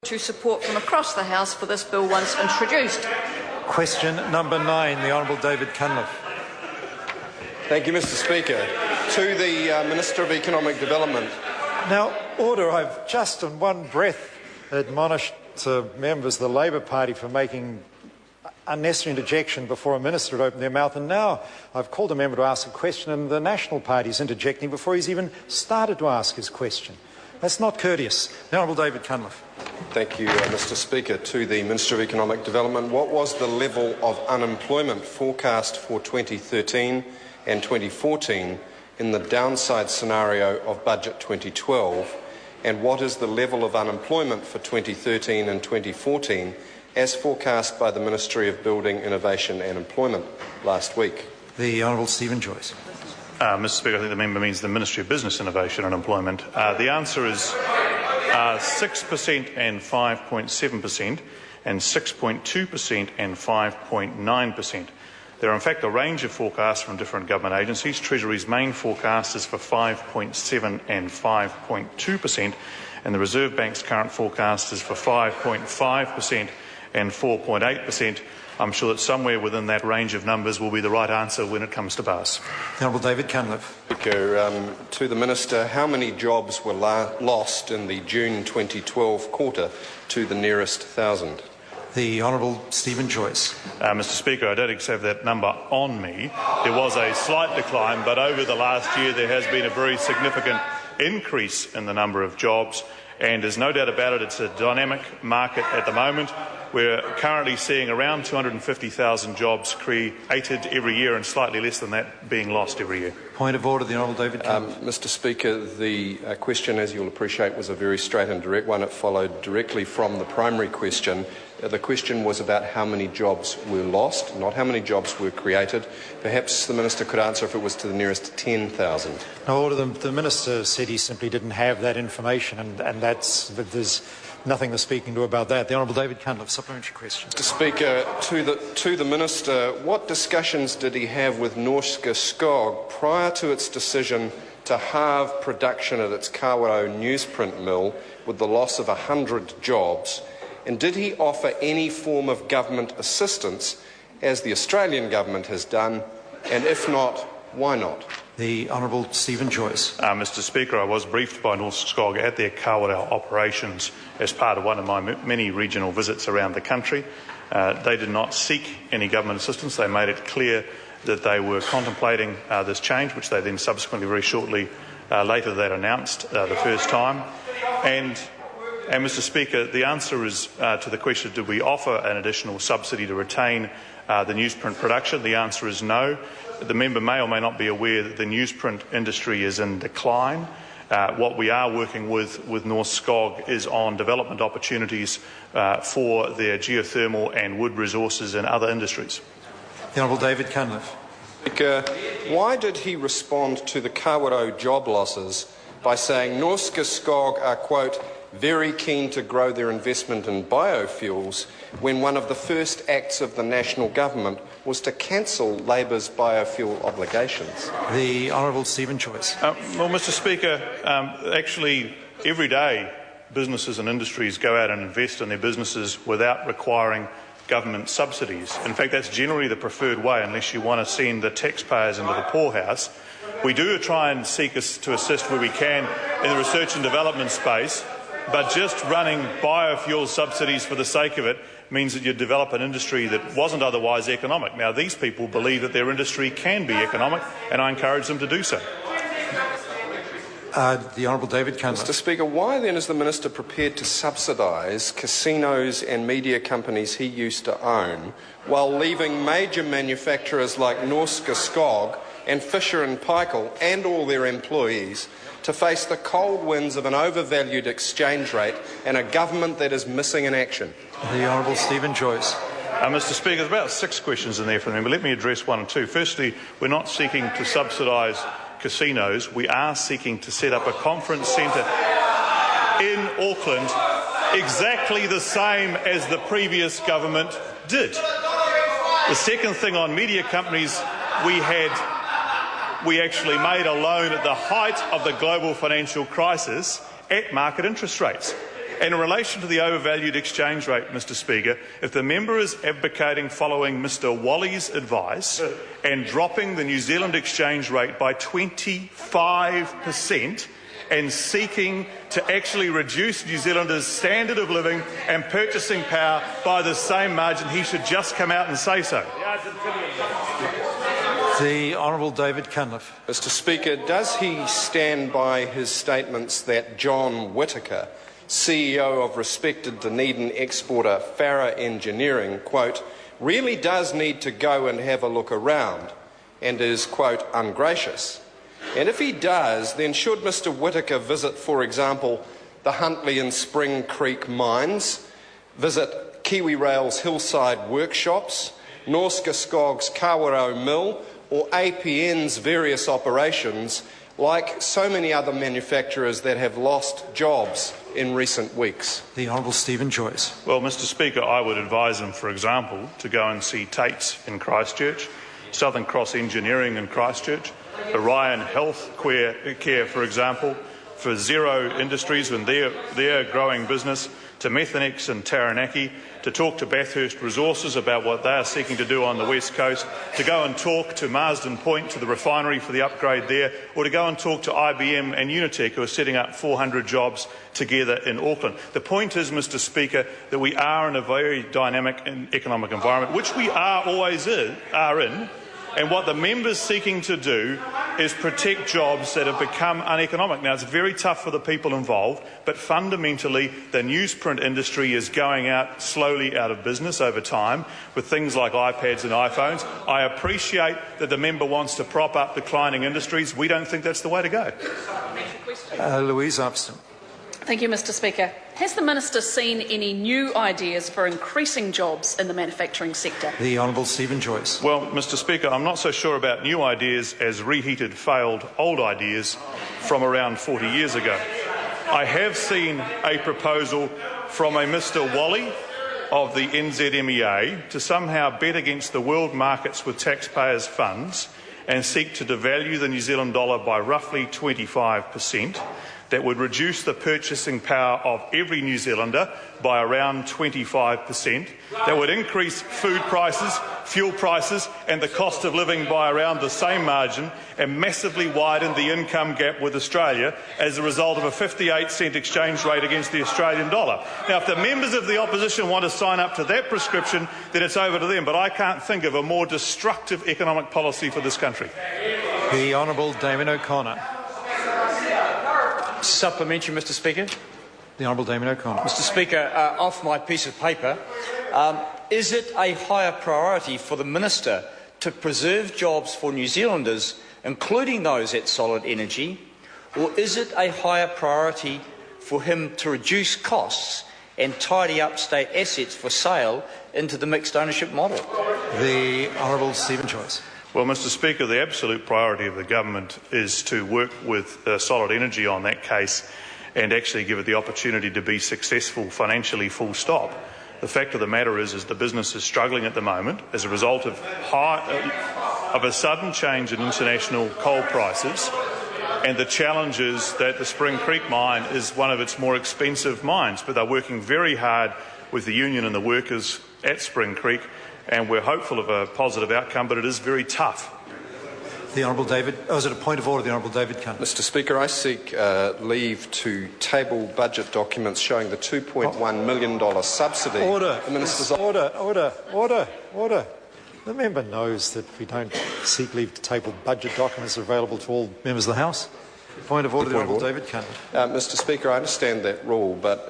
to support from across the House for this bill once introduced. Question number 9, the Honourable David Cunliffe. Thank you, Mr Speaker. To the Minister of Economic Development. Now, order. I've just in one breath admonished members of the Labour Party for making unnecessary interjection before a minister had opened their mouth, and now I've called a member to ask a question and the National Party is interjecting before he's even started to ask his question. That's not courteous. The Honourable David Cunliffe. Thank you, Mr Speaker. To the Minister of Economic Development, what was the level of unemployment forecast for 2013 and 2014 in the downside scenario of Budget 2012, and what is the level of unemployment for 2013 and 2014 as forecast by the Ministry of Building, Innovation and Employment last week? The Honourable Stephen Joyce. Mr Speaker, I think the member means the Ministry of Business, Innovation and Employment. The answer is 6% and 5.7% and 6.2% and 5.9%. There are in fact a range of forecasts from different government agencies. Treasury's main forecast is for 5.7 and 5.2%, and the Reserve Bank's current forecast is for 5.5% and 4.8%. I'm sure that somewhere within that range of numbers will be the right answer when it comes to pass. The Honourable David Cunliffe. Speaker, to the Minister, how many jobs were lost in the June 2012 quarter to the nearest 1,000? The Honourable Stephen Joyce. Mr Speaker, I don't have that number on me. There was a slight decline, but over the last year there has been a very significant increase in the number of jobs, and there's no doubt about it, it's a dynamic market at the moment. We're currently seeing around 250,000 jobs created every year and slightly less than that being lost every year. Point of order, the Honourable David Cunliffe. Mr Speaker, the question, as you'll appreciate, was a very straight and direct one. It followed directly from the primary question. The question was about how many jobs were lost, not how many jobs were created. Perhaps the Minister could answer if it was to the nearest 10,000. No, order. The Minister said he simply didn't have that information, and there's nothing to speaking to about that. The Honourable David Cunliffe, supplementary question. Mr Speaker, to the Minister, what discussions did he have with Norske Skog prior to its decision to halve production at its Kawerau newsprint mill with the loss of 100 jobs? And did he offer any form of government assistance, as the Australian government has done? And if not, why not? The Honourable Stephen Joyce. Mr Speaker, I was briefed by Norske Skog at their Kawerau operations as part of one of my many regional visits around the country. They did not seek any government assistance. They made it clear that they were contemplating this change, which they then subsequently, very shortly later, that announced the first time. And Mr Speaker, the answer is to the question, did we offer an additional subsidy to retain the newsprint production? The answer is no. The member may or may not be aware that the newsprint industry is in decline. What we are working with Norske Skog is on development opportunities for their geothermal and wood resources in other industries. The Honourable David Cunliffe. Speaker, why did he respond to the Kawerau job losses by saying Norske Skog are, quote, very keen to grow their investment in biofuels, when one of the first acts of the national government was to cancel Labour's biofuel obligations? The Honourable Stephen Joyce. Well, Mr Speaker, actually every day businesses and industries go out and invest in their businesses without requiring government subsidies. In fact, that's generally the preferred way, unless you want to send the taxpayers into the poorhouse. We do try and seek to assist where we can in the research and development space, but just running biofuel subsidies for the sake of it means that you develop an industry that wasn't otherwise economic. Now, these people believe that their industry can be economic, and I encourage them to do so. The Honourable David Cunliffe. Mr Speaker, why then is the Minister prepared to subsidise casinos and media companies he used to own, while leaving major manufacturers like Norske Skog and Fisher & Paykel and all their employees to face the cold winds of an overvalued exchange rate and a government that is missing in action? The Honourable Stephen Joyce. Mr Speaker, there's about 6 questions in there for me, but let me address 1 and 2. Firstly, we're not seeking to subsidise casinos. We are seeking to set up a conference centre in Auckland exactly the same as the previous government did. The second thing on media companies, we actually made a loan at the height of the global financial crisis at market interest rates. And in relation to the overvalued exchange rate, Mr Speaker, if the member is advocating following Mr Wally's advice and dropping the New Zealand exchange rate by 25% and seeking to actually reduce New Zealanders' standard of living and purchasing power by the same margin, he should just come out and say so. The Honourable David Cunliffe. Mr Speaker, does he stand by his statements that John Whittaker, CEO of respected Dunedin exporter Farah Engineering, quote, really does need to go and have a look around and is, quote, ungracious? And if he does, then should Mr Whittaker visit, for example, the Huntly and Spring Creek mines, visit Kiwi Rail's Hillside workshops, Norske Skog's Kawerau mill, or APN's various operations, like so many other manufacturers that have lost jobs in recent weeks? The Honourable Stephen Joyce. Well, Mr Speaker, I would advise him, for example, to go and see Tate's in Christchurch, Southern Cross Engineering in Christchurch, Orion Health Care, for example, for Zero Industries and their growing business, to Methanex and Taranaki, to talk to Bathurst Resources about what they are seeking to do on the West Coast, to go and talk to Marsden Point, to the refinery for the upgrade there, or to go and talk to IBM and Unitec, who are setting up 400 jobs together in Auckland. The point is, Mr Speaker, that we are in a very dynamic economic environment, which we are in, and what the member's seeking to do is protect jobs that have become uneconomic. Now, it's very tough for the people involved, but fundamentally the newsprint industry is going slowly out of business over time with things like iPads and iPhones. I appreciate that the member wants to prop up declining industries. We don't think that's the way to go. Louise Upston. Thank you, Mr Speaker. Has the Minister seen any new ideas for increasing jobs in the manufacturing sector? The Honourable Stephen Joyce. Well, Mr Speaker, I'm not so sure about new ideas as reheated, failed old ideas from around 40 years ago. I have seen a proposal from a Mr Wally of the NZMEA to somehow bet against the world markets with taxpayers' funds and seek to devalue the New Zealand dollar by roughly 25%. That would reduce the purchasing power of every New Zealander by around 25%. That would increase food prices, fuel prices and the cost of living by around the same margin and massively widen the income gap with Australia as a result of a 58-cent exchange rate against the Australian dollar. Now, if the members of the opposition want to sign up to that prescription, then it's over to them, but I can't think of a more destructive economic policy for this country. The Honourable Damien O'Connor. Supplementary, Mr Speaker. The Honourable Damien O'Connor. Mr Speaker, off my piece of paper, is it a higher priority for the Minister to preserve jobs for New Zealanders, including those at Solid Energy, or is it a higher priority for him to reduce costs and tidy up state assets for sale into the mixed ownership model? The Honourable Stephen Joyce. Well, Mr Speaker, the absolute priority of the government is to work with Solid Energy on that case and actually give it the opportunity to be successful financially, full stop. The fact of the matter is the business is struggling at the moment as a result of a sudden change in international coal prices and the challenges that the Spring Creek mine is one of its more expensive mines. But they're working very hard with the union and the workers at Spring Creek, and we're hopeful of a positive outcome, but it is very tough. The Honourable David. Oh, is it a point of order? The Honourable David Cunliffe. Mr Speaker, I seek leave to table budget documents showing the $2.1 million subsidy. Order. The Minister's Order. The member knows that we don't seek leave to table budget documents that are available to all members of the House. Point of order, the Honourable David Cunliffe. Mr Speaker, I understand that rule, but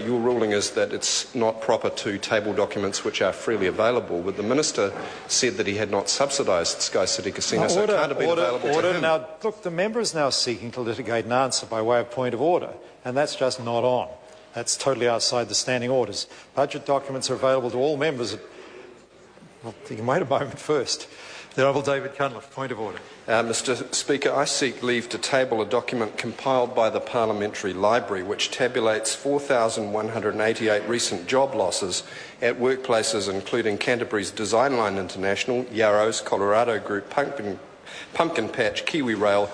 your ruling is that it's not proper to table documents which are freely available. But the Minister said that he had not subsidised Sky City Casino, so it can't have been available to him. Now, look, the member is now seeking to litigate an answer by way of point of order, and that's just not on. That's totally outside the standing orders. Budget documents are available to all members. Well, you can wait a moment first. The Honourable David Cunliffe, point of order. Mr Speaker, I seek leave to table a document compiled by the Parliamentary Library which tabulates 4,188 recent job losses at workplaces including Canterbury's Design Line International, Yarrow's, Colorado Group, Pumpkin Patch, Kiwi Rail,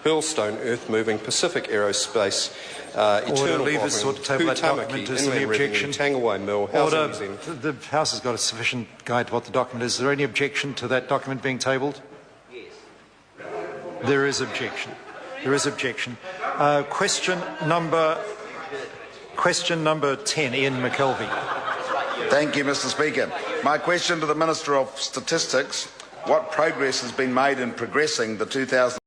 Hurlstone Earth-Moving, Pacific Aerospace, Eternal Leavers sought to table that document. Is there any objection? Tangaway Mill, Housing Order. New Zealand. The House has got a sufficient guide to what the document is. Is there any objection to that document being tabled? Yes. There is objection. There is objection. Question number 10, Ian McKelvey. Thank you, Mr. Speaker. My question to the Minister of Statistics: what progress has been made in progressing the 2000